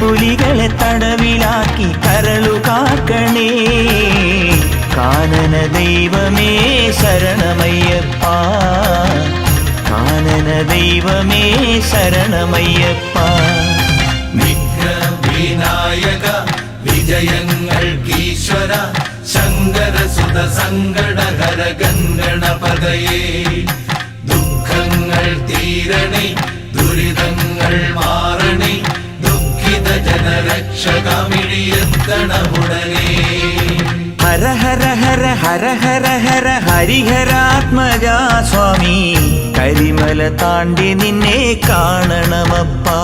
പുലികളെ തടവിലാക്കി കരളു കാക്കണേ. കാനന ദൈവമേ ശരണമയ്യപ്പ, കാനന ദൈവമേ ശരണമയ്യപ്പ. വിഘ്നവിനായക വിജയങ്ങൾക്കീശ്വര ശങ്കരസുത സങ്കടഹര ഗംഗണപതയേ. ദുഃഖങ്ങൾ തീരണേ, ദുരിതങ്ങൾ മാറണേ, ദുഃഖിത ജനരക്ഷകമിഴിയെത്തണമുടനേ. ഹര ഹര ഹര ഹര ഹര ഹര ഹരിഹരാത്മജാ സ്വാമി, കരിമല താണ്ടി നിന്നെ കാണണമപ്പാ.